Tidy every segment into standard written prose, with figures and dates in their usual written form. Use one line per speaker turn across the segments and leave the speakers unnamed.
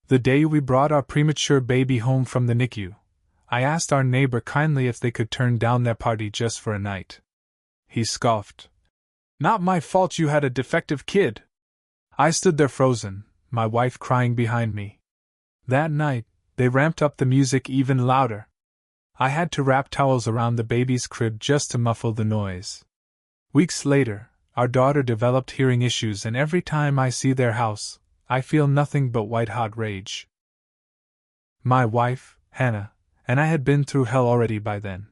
The day we brought our premature baby home from the NICU, I asked our neighbor kindly if they could turn down their party just for a night. He scoffed. "Not my fault you had a defective kid." I stood there frozen, my wife crying behind me. That night, they ramped up the music even louder. I had to wrap towels around the baby's crib just to muffle the noise. Weeks later, our daughter developed hearing issues, and every time I see their house, I feel nothing but white-hot rage. My wife, Hannah, and I had been through hell already by then.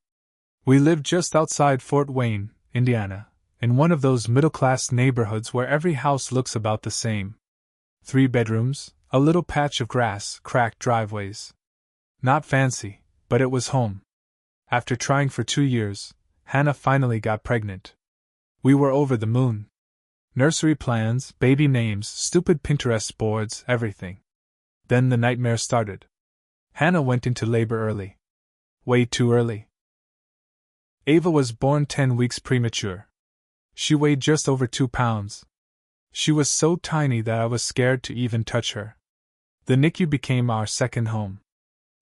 We lived just outside Fort Wayne, Indiana, in one of those middle-class neighborhoods where every house looks about the same. 3 bedrooms, a little patch of grass, cracked driveways. Not fancy, but it was home. After trying for 2 years, Hannah finally got pregnant. We were over the moon. Nursery plans, baby names, stupid Pinterest boards, everything. Then the nightmare started. Hannah went into labor early. Way too early. Ava was born 10 weeks premature. She weighed just over 2 pounds. She was so tiny that I was scared to even touch her. The NICU became our second home.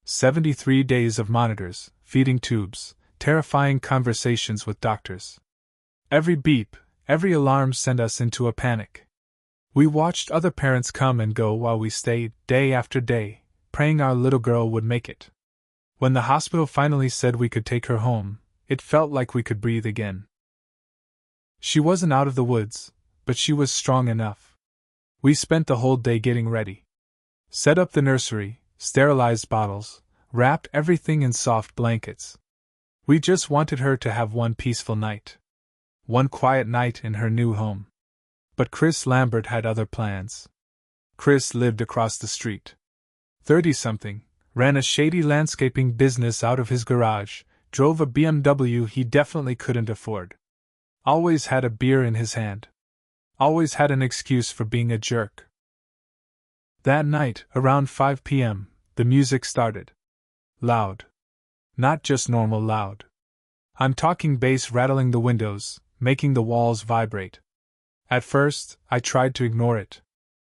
73 days of monitors, feeding tubes, terrifying conversations with doctors. Every beep, every alarm sent us into a panic. We watched other parents come and go while we stayed, day after day, praying our little girl would make it. When the hospital finally said we could take her home, it felt like we could breathe again. She wasn't out of the woods, but she was strong enough. We spent the whole day getting ready. Set up the nursery, sterilized bottles, wrapped everything in soft blankets. We just wanted her to have one peaceful night. One quiet night in her new home. But Chris Lambert had other plans. Chris lived across the street. 30-something, ran a shady landscaping business out of his garage, drove a BMW he definitely couldn't afford. Always had a beer in his hand. Always had an excuse for being a jerk. That night, around 5 p.m., the music started. Loud. Not just normal loud. I'm talking bass rattling the windows, making the walls vibrate. At first, I tried to ignore it.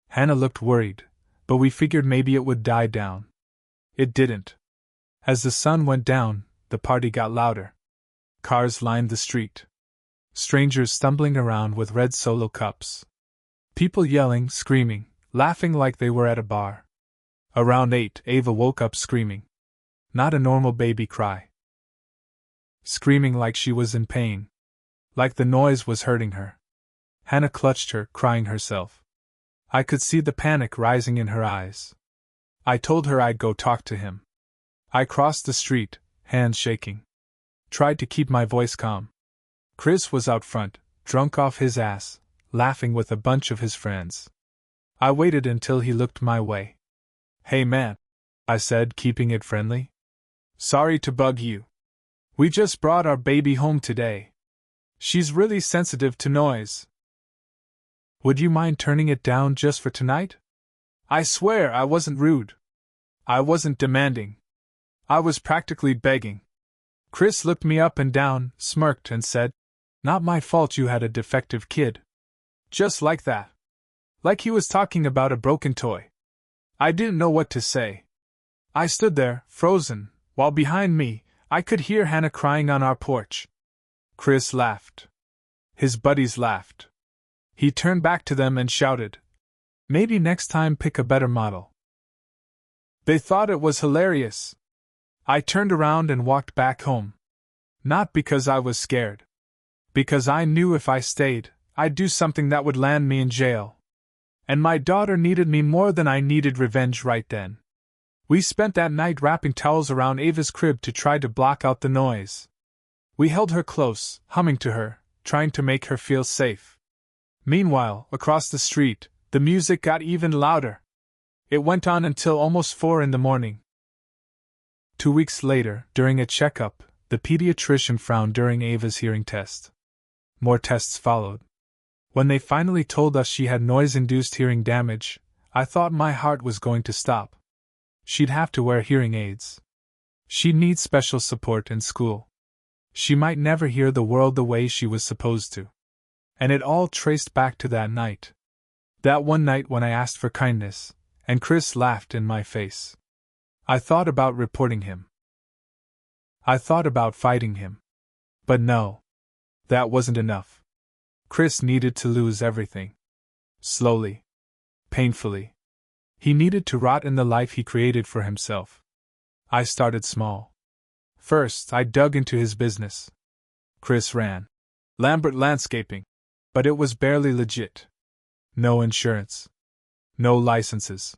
Hannah looked worried, but we figured maybe it would die down. It didn't. As the sun went down, the party got louder. Cars lined the street. Strangers stumbling around with red Solo cups. People yelling, screaming, laughing like they were at a bar. Around 8, Ava woke up screaming. Not a normal baby cry. Screaming like she was in pain. Like the noise was hurting her. Hannah clutched her, crying herself. I could see the panic rising in her eyes. I told her I'd go talk to him. I crossed the street, hands shaking. Tried to keep my voice calm. Chris was out front, drunk off his ass, laughing with a bunch of his friends. I waited until he looked my way. "Hey man," I said, keeping it friendly. "Sorry to bug you. We just brought our baby home today. She's really sensitive to noise. Would you mind turning it down just for tonight?" I swear I wasn't rude. I wasn't demanding. I was practically begging. Chris looked me up and down, smirked, and said, "Not my fault you had a defective kid." Just like that. Like he was talking about a broken toy. I didn't know what to say. I stood there, frozen, while behind me, I could hear Hannah crying on our porch. Chris laughed. His buddies laughed. He turned back to them and shouted, "Maybe next time pick a better model." They thought it was hilarious. I turned around and walked back home. Not because I was scared. Because I knew if I stayed, I'd do something that would land me in jail. And my daughter needed me more than I needed revenge right then. We spent that night wrapping towels around Ava's crib to try to block out the noise. We held her close, humming to her, trying to make her feel safe. Meanwhile, across the street, the music got even louder. It went on until almost 4 in the morning. 2 weeks later, during a checkup, the pediatrician frowned during Ava's hearing test. More tests followed. When they finally told us she had noise-induced hearing damage, I thought my heart was going to stop. She'd have to wear hearing aids. She'd need special support in school. She might never hear the world the way she was supposed to. And it all traced back to that night. That one night when I asked for kindness, And Chris laughed in my face. I thought about reporting him. I thought about fighting him. But no. That wasn't enough. Chris needed to lose everything. Slowly. Painfully. He needed to rot in the life he created for himself. I started small. First, I dug into his business. Chris ran Lambert Landscaping. But it was barely legit. No insurance. No licenses.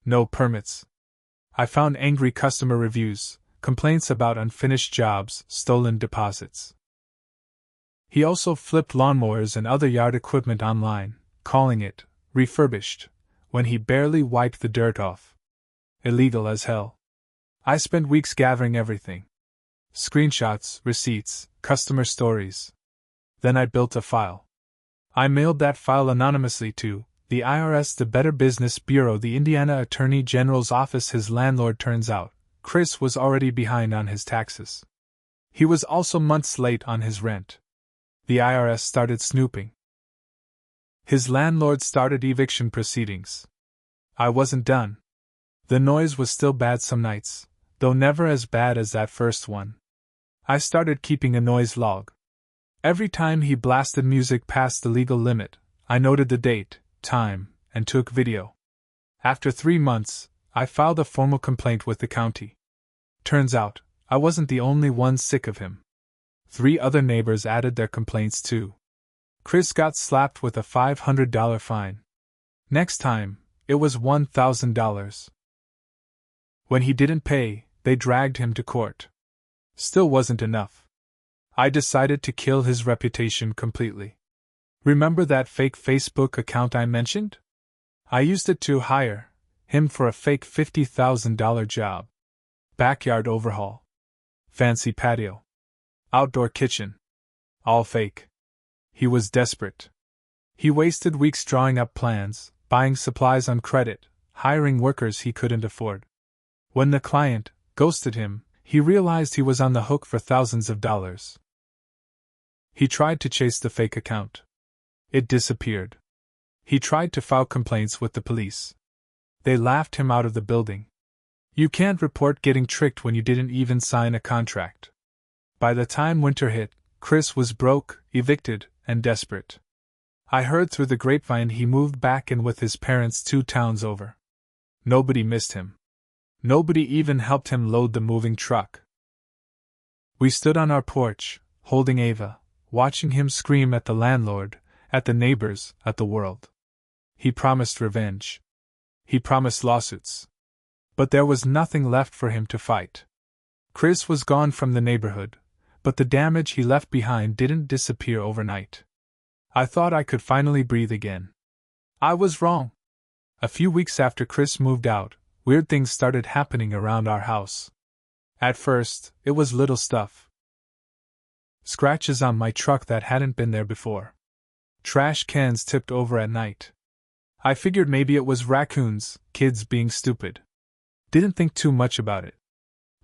No permits. I found angry customer reviews, complaints about unfinished jobs, stolen deposits. He also flipped lawnmowers and other yard equipment online, calling it refurbished, when he barely wiped the dirt off. Illegal as hell. I spent weeks gathering everything. Screenshots, receipts, customer stories. Then I built a file. I mailed that file anonymously to the IRS, the Better Business Bureau, the Indiana Attorney General's office. His landlord, turns out, Chris, was already behind on his taxes. He was also months late on his rent. The IRS started snooping. His landlord started eviction proceedings. I wasn't done. The noise was still bad some nights, though never as bad as that first one. I started keeping a noise log. Every time he blasted music past the legal limit, I noted the date, time, and took video. After 3 months, I filed a formal complaint with the county. Turns out, I wasn't the only one sick of him. 3 other neighbors added their complaints too. Chris got slapped with a $500 fine. Next time, it was $1,000. When he didn't pay, they dragged him to court. Still wasn't enough. I decided to kill his reputation completely. Remember that fake Facebook account I mentioned? I used it to hire him for a fake $50,000 job. Backyard overhaul. Fancy patio. Outdoor kitchen. All fake. He was desperate. He wasted weeks drawing up plans, buying supplies on credit, hiring workers he couldn't afford. When the client ghosted him, he realized he was on the hook for thousands of dollars. He tried to chase the fake account. It disappeared. He tried to file complaints with the police. They laughed him out of the building. You can't report getting tricked when you didn't even sign a contract. By the time winter hit, Chris was broke, evicted, and desperate. I heard through the grapevine he moved back in with his parents 2 towns over. Nobody missed him. Nobody even helped him load the moving truck. We stood on our porch, holding Ava, watching him scream at the landlord, at the neighbors, at the world. He promised revenge. He promised lawsuits. But there was nothing left for him to fight. Chris was gone from the neighborhood, but the damage he left behind didn't disappear overnight. I thought I could finally breathe again. I was wrong. A few weeks after Chris moved out, weird things started happening around our house. At first, it was little stuff. Scratches on my truck that hadn't been there before. Trash cans tipped over at night. I figured maybe it was raccoons, kids being stupid. Didn't think too much about it.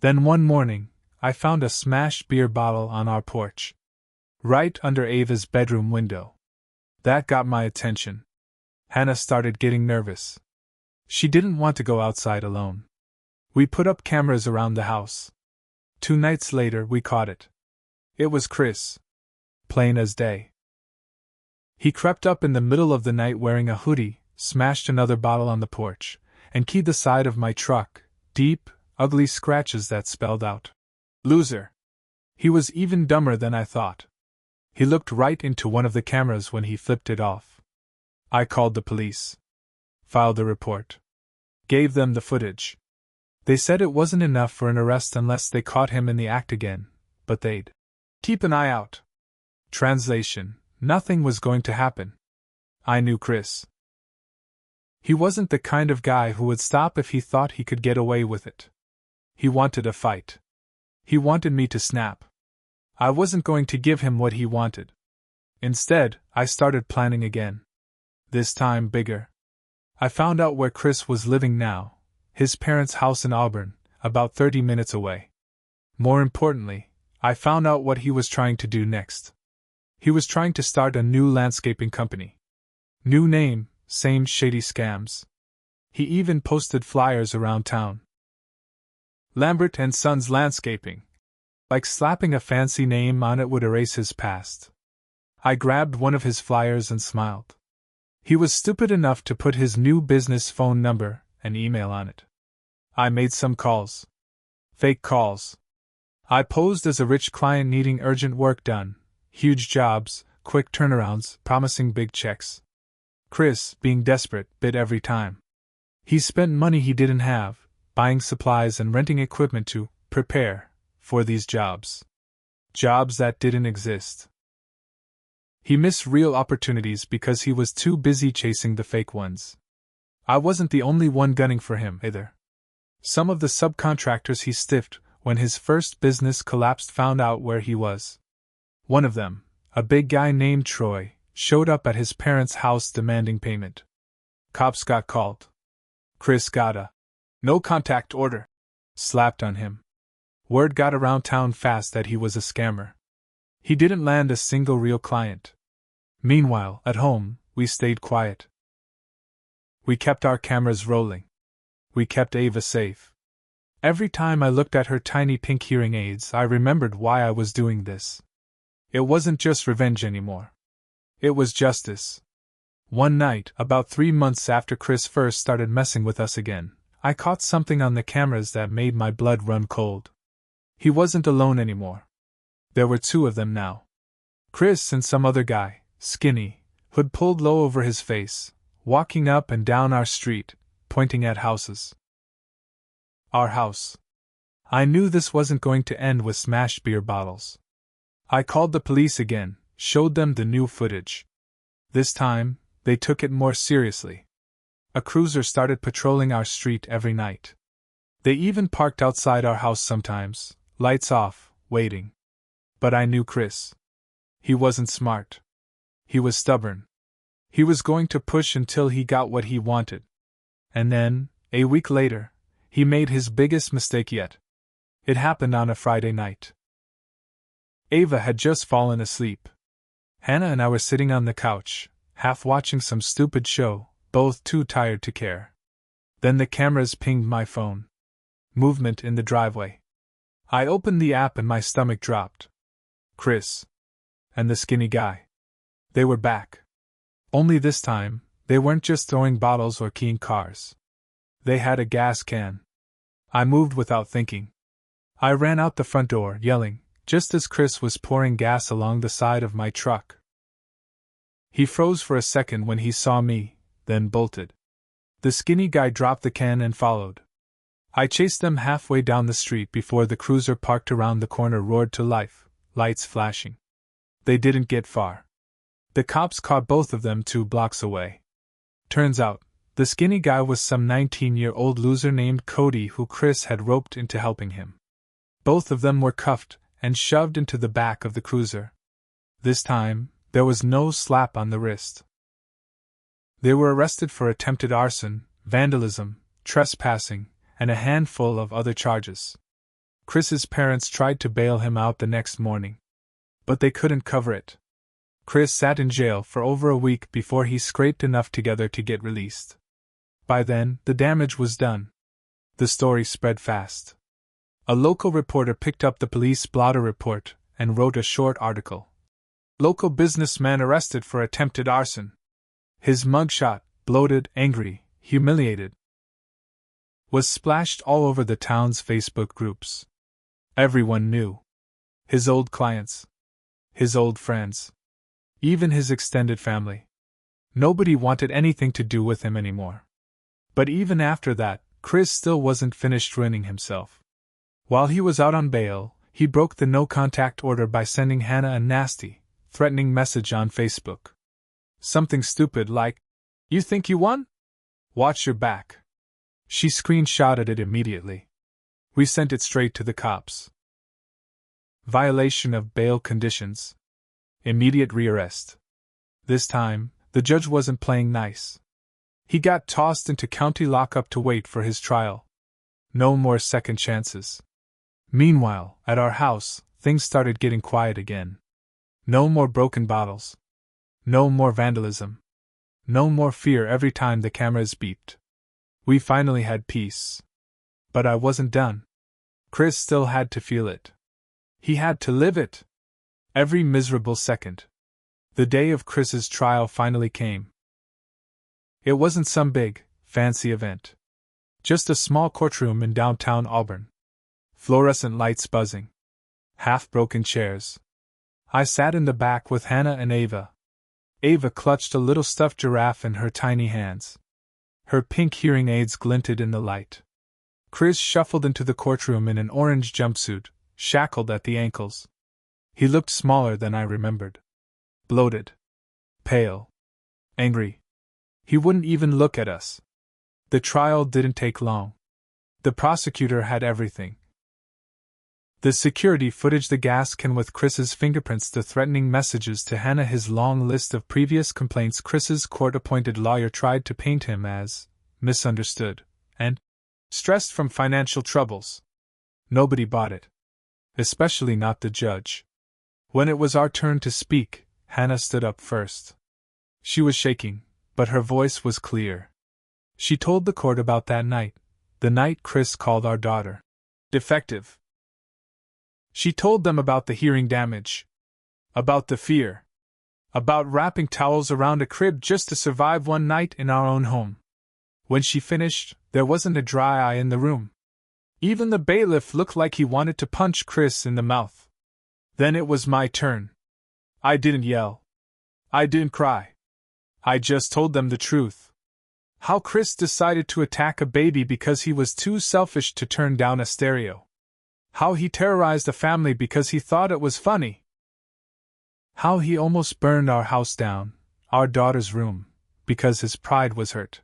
Then one morning, I found a smashed beer bottle on our porch. Right under Ava's bedroom window. That got my attention. Hannah started getting nervous. She didn't want to go outside alone. We put up cameras around the house. 2 nights later, we caught it. It was Chris. Plain as day. He crept up in the middle of the night wearing a hoodie, smashed another bottle on the porch, and keyed the side of my truck, deep, ugly scratches that spelled out, "Loser." He was even dumber than I thought. He looked right into one of the cameras when he flipped it off. I called the police. Filed a report. Gave them the footage. They said it wasn't enough for an arrest unless they caught him in the act again, but they'd keep an eye out. Translation: nothing was going to happen. I knew Chris. He wasn't the kind of guy who would stop if he thought he could get away with it. He wanted a fight. He wanted me to snap. I wasn't going to give him what he wanted. Instead, I started planning again. This time bigger. I found out where Chris was living now, his parents' house in Auburn, about 30 minutes away. More importantly, I found out what he was trying to do next. He was trying to start a new landscaping company. New name, same shady scams. He even posted flyers around town. Lambert and Sons Landscaping. Like slapping a fancy name on it would erase his past. I grabbed one of his flyers and smiled. He was stupid enough to put his new business phone number and email on it. I made some calls. Fake calls. I posed as a rich client needing urgent work done, huge jobs, quick turnarounds, promising big checks. Chris, being desperate, bid every time. He spent money he didn't have, buying supplies and renting equipment to prepare for these jobs. Jobs that didn't exist. He missed real opportunities because he was too busy chasing the fake ones. I wasn't the only one gunning for him, either. Some of the subcontractors he stiffed when his first business collapsed found out where he was. One of them, a big guy named Troy, showed up at his parents' house demanding payment. Cops got called. Chris got a no contact order slapped on him. Word got around town fast that he was a scammer. He didn't land a single real client. Meanwhile, at home, we stayed quiet. We kept our cameras rolling. We kept Ava safe. Every time I looked at her tiny pink hearing aids, I remembered why I was doing this. It wasn't just revenge anymore. It was justice. One night, about 3 months after Chris first started messing with us again, I caught something on the cameras that made my blood run cold. He wasn't alone anymore. There were 2 of them now. Chris and some other guy, skinny, hood pulled low over his face, walking up and down our street, pointing at houses. Our house. I knew this wasn't going to end with smashed beer bottles. I called the police again, showed them the new footage. This time, they took it more seriously. A cruiser started patrolling our street every night. They even parked outside our house sometimes, lights off, waiting. But I knew Chris. He wasn't smart. He was stubborn. He was going to push until he got what he wanted. And then, a week later, he made his biggest mistake yet. It happened on a Friday night. Ava had just fallen asleep. Hannah and I were sitting on the couch, half watching some stupid show, both too tired to care. Then the cameras pinged my phone. Movement in the driveway. I opened the app and my stomach dropped. Chris. And the skinny guy. They were back. Only this time, they weren't just throwing bottles or keying cars. They had a gas can. I moved without thinking. I ran out the front door, yelling, just as Chris was pouring gas along the side of my truck. He froze for a second when he saw me, then bolted. The skinny guy dropped the can and followed. I chased them halfway down the street before the cruiser parked around the corner roared to life, lights flashing. They didn't get far. The cops caught both of them 2 blocks away. Turns out, the skinny guy was some 19-year-old loser named Cody who Chris had roped into helping him. Both of them were cuffed and shoved into the back of the cruiser. This time, there was no slap on the wrist. They were arrested for attempted arson, vandalism, trespassing, and a handful of other charges. Chris's parents tried to bail him out the next morning. But they couldn't cover it. Chris sat in jail for over a week before he scraped enough together to get released. By then, the damage was done. The story spread fast. A local reporter picked up the police blotter report and wrote a short article. Local businessman arrested for attempted arson. His mugshot, bloated, angry, humiliated, was splashed all over the town's Facebook groups. Everyone knew. His old clients. His old friends. Even his extended family. Nobody wanted anything to do with him anymore. But even after that, Chris still wasn't finished ruining himself. While he was out on bail, he broke the no-contact order by sending Hannah a nasty, threatening message on Facebook. Something stupid like, "You think you won? Watch your back." She screenshotted it immediately. We sent it straight to the cops. Violation of bail conditions. Immediate rearrest. This time, the judge wasn't playing nice. He got tossed into county lockup to wait for his trial. No more second chances. Meanwhile, at our house, things started getting quiet again. No more broken bottles. No more vandalism. No more fear every time the cameras beeped. We finally had peace. But I wasn't done. Chris still had to feel it. He had to live it. Every miserable second. The day of Chris's trial finally came. It wasn't some big, fancy event. Just a small courtroom in downtown Auburn. Fluorescent lights buzzing. Half-broken chairs. I sat in the back with Hannah and Ava. Ava clutched a little stuffed giraffe in her tiny hands. Her pink hearing aids glinted in the light. Chris shuffled into the courtroom in an orange jumpsuit, shackled at the ankles. He looked smaller than I remembered. Bloated. Pale. Angry. He wouldn't even look at us. The trial didn't take long. The prosecutor had everything. The security footage, the gas can with Chris's fingerprints, the threatening messages to Hannah, his long list of previous complaints. Chris's court-appointed lawyer tried to paint him as misunderstood and stressed from financial troubles. Nobody bought it. Especially not the judge. When it was our turn to speak, Hannah stood up first. She was shaking, but her voice was clear. She told the court about that night, the night Chris called our daughter defective. She told them about the hearing damage, about the fear, about wrapping towels around a crib just to survive one night in our own home. When she finished, there wasn't a dry eye in the room. Even the bailiff looked like he wanted to punch Chris in the mouth. Then it was my turn. I didn't yell. I didn't cry. I just told them the truth. How Chris decided to attack a baby because he was too selfish to turn down a stereo. How he terrorized a family because he thought it was funny. How he almost burned our house down, our daughter's room, because his pride was hurt.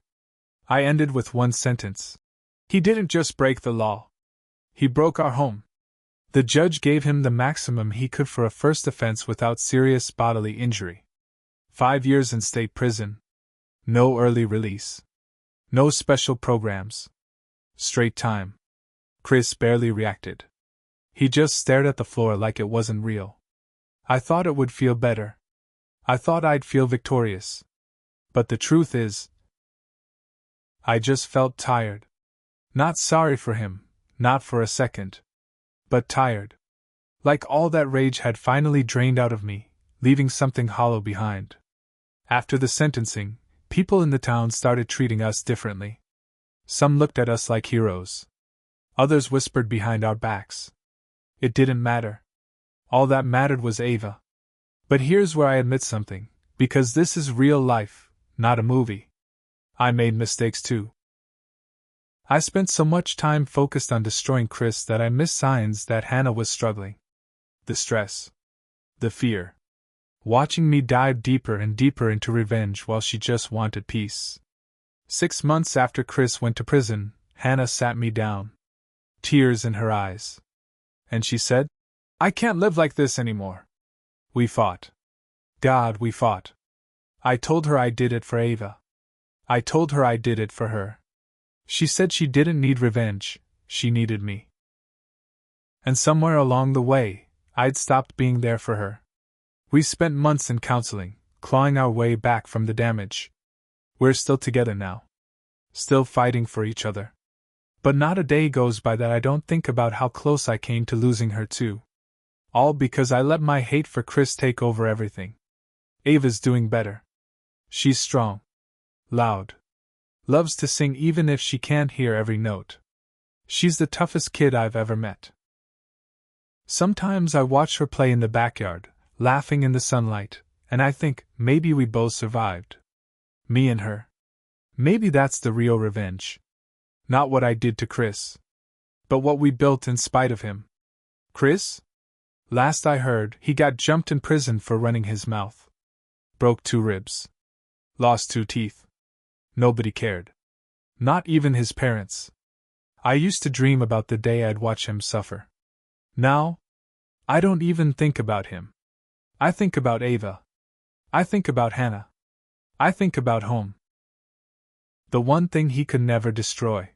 I ended with one sentence. He didn't just break the law. He broke our home. The judge gave him the maximum he could for a first offense without serious bodily injury. 5 years in state prison. No early release. No special programs. Straight time. Chris barely reacted. He just stared at the floor like it wasn't real. I thought it would feel better. I thought I'd feel victorious. But the truth is, I just felt tired. Not sorry for him, not for a second. But tired. Like all that rage had finally drained out of me, leaving something hollow behind. After the sentencing, people in the town started treating us differently. Some looked at us like heroes. Others whispered behind our backs. It didn't matter. All that mattered was Ava. But here's where I admit something, because this is real life, not a movie. I made mistakes too. I spent so much time focused on destroying Chris that I missed signs that Hannah was struggling. The stress. The fear. Watching me dive deeper and deeper into revenge while she just wanted peace. 6 months after Chris went to prison, Hannah sat me down. Tears in her eyes. And she said, "I can't live like this anymore." We fought. God, we fought. I told her I did it for Ava. I told her I did it for her. She said she didn't need revenge, she needed me. And somewhere along the way, I'd stopped being there for her. We spent months in counseling, clawing our way back from the damage. We're still together now. Still fighting for each other. But not a day goes by that I don't think about how close I came to losing her too. All because I let my hate for Chris take over everything. Ava's doing better. She's strong. Loud. Loves to sing even if she can't hear every note. She's the toughest kid I've ever met. Sometimes I watch her play in the backyard, laughing in the sunlight, and I think, maybe we both survived. Me and her. Maybe that's the real revenge. Not what I did to Chris. But what we built in spite of him. Chris? Last I heard, he got jumped in prison for running his mouth. Broke 2 ribs. Lost 2 teeth. Nobody cared. Not even his parents. I used to dream about the day I'd watch him suffer. Now, I don't even think about him. I think about Ava. I think about Hannah. I think about home. The one thing he could never destroy.